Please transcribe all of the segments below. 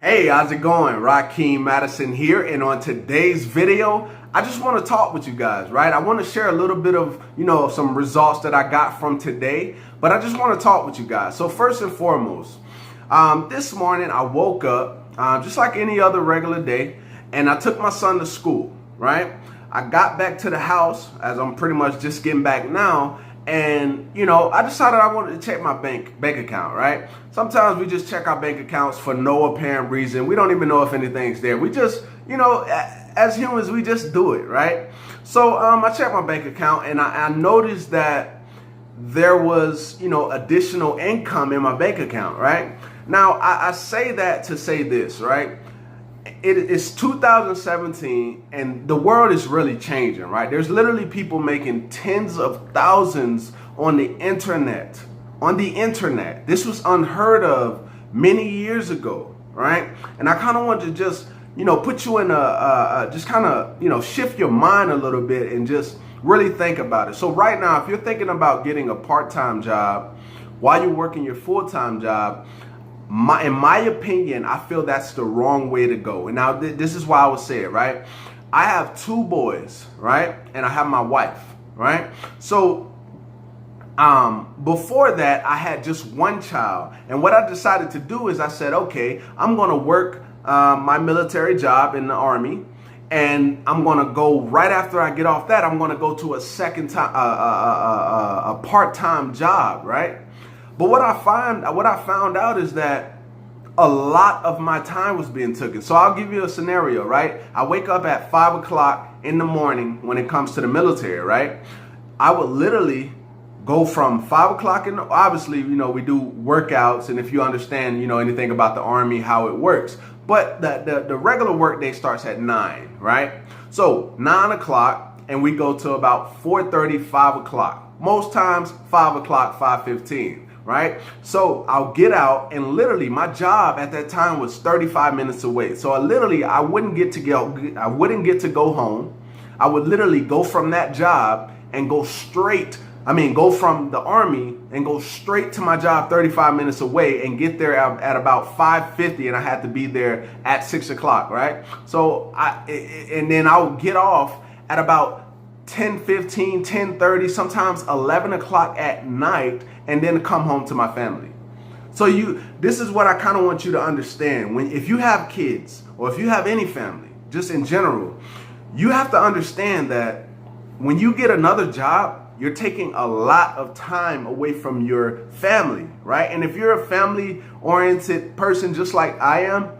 Hey, how's it going? Rakeem Madison here, and on today's video, I just want to talk with you guys, right? I want to share a little bit of, some results that I got from today, but I just want to talk with you guys. So first and foremost, this morning I woke up just like any other regular day, and I took my son to school, right? I got back to the house as I'm pretty much just getting back now. And, I decided I wanted to check my bank account, right? Sometimes we just check our bank accounts for no apparent reason. We don't even know if anything's there. We just, as humans, we just do it, right? So I checked my bank account and I noticed that there was, additional income in my bank account, right? Now, I say that to say this, right? It's 2017 and the world is really changing, right? There's literally people making tens of thousands on the internet. This was unheard of many years ago, right? And I kind of wanted to just, put you in just kind of, shift your mind a little bit and just really think about it. So right now, if you're thinking about getting a part-time job while you're working your full-time job, in my opinion, I feel that's the wrong way to go. And now this is why I would say it, right? I have two boys, right? And I have my wife, right? So before that, I had just one child. And what I decided to do is I said, okay, I'm going to work my military job in the Army. And I'm going to go right after I get off that, I'm going to go to a part-time job, right? But what I found out is that a lot of my time was being taken. So I'll give you a scenario, right? I wake up at 5 o'clock in the morning when it comes to the military, right? I would literally go from 5 o'clock obviously, we do workouts, and if you understand, anything about the Army, how it works. But the regular work day starts at 9, right? So 9 o'clock, and we go to about 4:30, 5 o'clock. Most times 5 o'clock, 5:15. Right? So I'll get out, and literally my job at that time was 35 minutes away. So I wouldn't get to go home. I would literally go from that job and go from the Army and go straight to my job 35 minutes away and get there at about 5:50, and I had to be there at 6 o'clock, right? So then I would get off at about 10:15, 10:30, sometimes 11 o'clock at night, and then come home to my family. So this is what I kind of want you to understand. If you have kids, or if you have any family, just in general, you have to understand that when you get another job, you're taking a lot of time away from your family, right? And if you're a family-oriented person just like I am,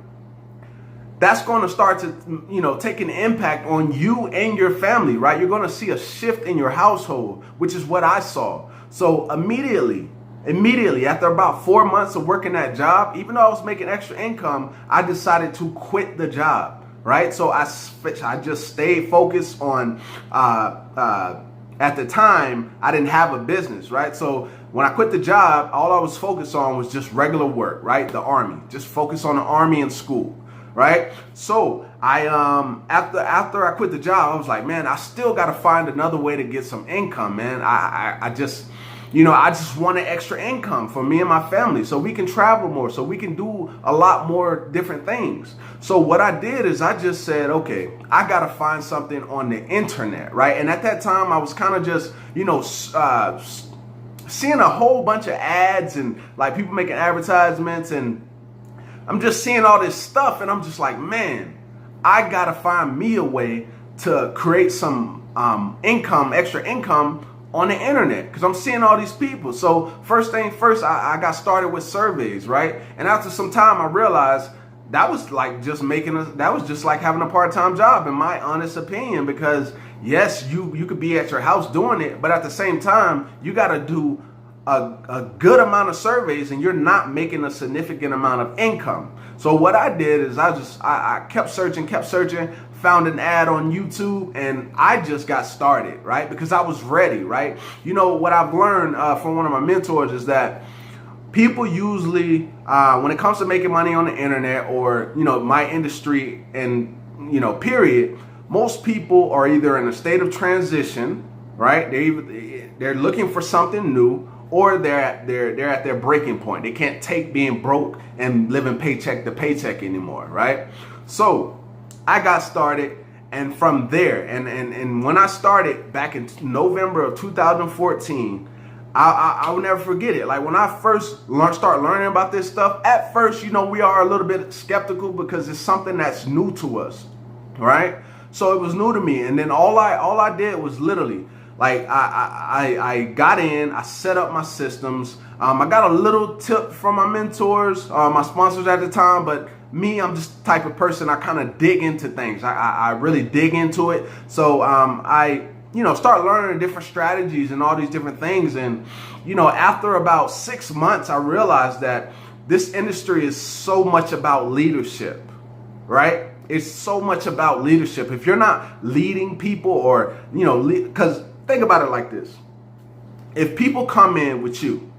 that's going to start to, take an impact on you and your family, right? You're going to see a shift in your household, which is what I saw. So immediately, after about 4 months of working that job, even though I was making extra income, I decided to quit the job, right? So I just stayed focused on, at the time, I didn't have a business, right? So when I quit the job, all I was focused on was just regular work, right? The Army, just focus on the Army and school. Right. So I after I quit the job, I was like, man, I still got to find another way to get some income, man. I just wanted extra income for me and my family so we can travel more, so we can do a lot more different things. So what I did is I just said, okay, I got to find something on the internet. Right. And at that time, I was kind of just, seeing a whole bunch of ads and like people making advertisements, and I'm just seeing all this stuff, and I'm just like, man, I gotta find me a way to create some extra income on the internet, because I'm seeing all these people. So first thing first, I got started with surveys, right? And after some time, I realized that was just like having a part-time job, in my honest opinion, because yes, you could be at your house doing it, but at the same time, you gotta do a good amount of surveys, and you're not making a significant amount of income. So what I did is I kept searching, found an ad on YouTube, and I just got started, right? Because I was ready, right? What I've learned from one of my mentors is that people usually, when it comes to making money on the internet, or, my industry and, period, most people are either in a state of transition, right? They're looking for something new, or they're at their breaking point. They can't take being broke and living paycheck to paycheck anymore, right? So I got started, and from there, and when I started back in November of 2014, I will never forget it. Like when I first start learning about this stuff, at first, you know, we are a little bit skeptical because it's something that's new to us, right? So it was new to me, and then all I did was literally, like, I got in, I set up my systems. I got a little tip from my mentors, my sponsors at the time, but me, I'm just the type of person, I kind of dig into things. I really dig into it. So I start learning different strategies and all these different things. And, you know, after about 6 months, I realized that this industry is so much about leadership, right? It's so much about leadership. If you're not leading people, or, you know, because think about it like this. If people come in with you,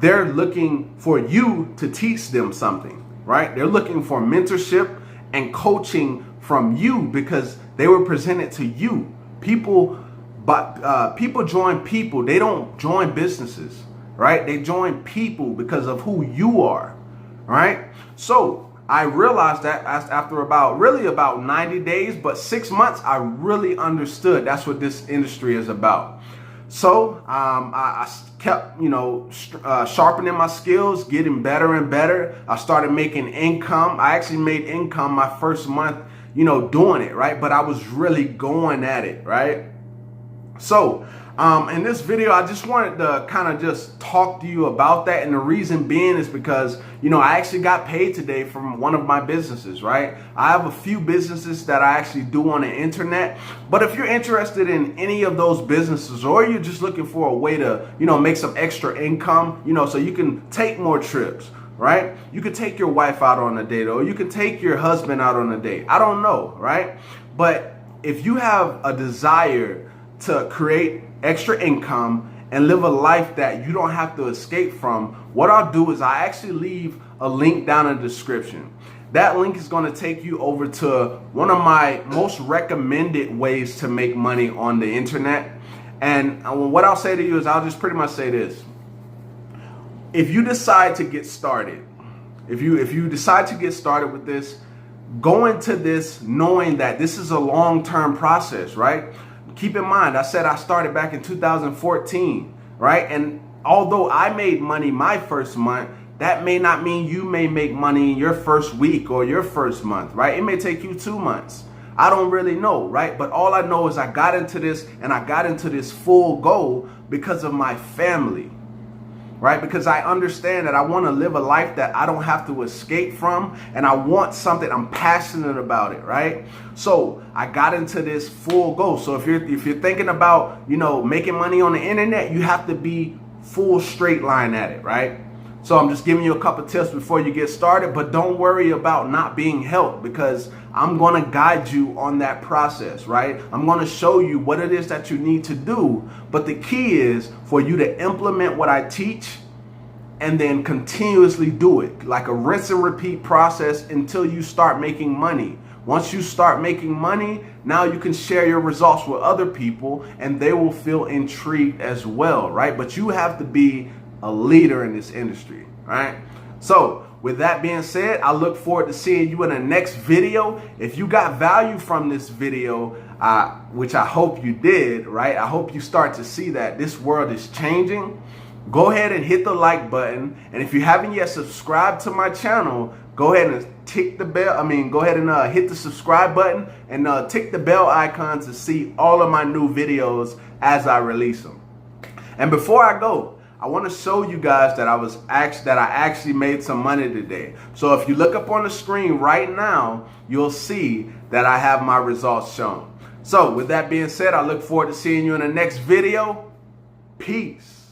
they're looking for you to teach them something, right? They're looking for mentorship and coaching from you because they were presented to you. People join people. They don't join businesses, right? They join people because of who you are, right? So I realized that after about 90 days, but 6 months, I really understood that's what this industry is about. So I kept, sharpening my skills, getting better and better. I started making income. I actually made income my first month, doing it, right? But I was really going at it, right? So in this video, I just wanted to kind of just talk to you about that. And the reason being is because, I actually got paid today from one of my businesses, right? I have a few businesses that I actually do on the internet. But if you're interested in any of those businesses, or you're just looking for a way to, make some extra income, so you can take more trips, right? You could take your wife out on a date, or you could take your husband out on a date. I don't know, right? But if you have a desire to create extra income and live a life that you don't have to escape from, what I'll do is I actually leave a link down in the description. That link is going to take you over to one of my most recommended ways to make money on the internet. And what I'll say to you is I'll just pretty much say this. If you decide to get started, if you decide to get started with this, go into this knowing that this is a long-term process, right? Keep in mind, I said I started back in 2014, right? And although I made money my first month, that may not mean you may make money in your first week or your first month, right? It may take you 2 months. I don't really know, right? But all I know is I got into this, and I got into this full goal because of my family, right? Because I understand that I want to live a life that I don't have to escape from, and I want something, I'm passionate about it, right? So I got into this full goal. So if you're thinking about, making money on the internet, you have to be full straight line at it, right? So I'm just giving you a couple tips before you get started, but don't worry about not being helped, because I'm going to guide you on that process, right? I'm going to show you what it is that you need to do. But the key is for you to implement what I teach and then continuously do it, like a rinse and repeat process until you start making money. Once you start making money, now you can share your results with other people and they will feel intrigued as well, right? But you have to be a leader in this industry, right? So with that being said, I look forward to seeing you in the next video. If you got value from this video, which I hope you did, right? I hope you start to see that this world is changing. Go ahead and hit the like button. And if you haven't yet subscribed to my channel, go ahead and tick the bell. Go ahead and hit the subscribe button and tick the bell icon to see all of my new videos as I release them. And before I go, I want to show you guys that I actually made some money today. So if you look up on the screen right now, you'll see that I have my results shown. So with that being said, I look forward to seeing you in the next video. Peace.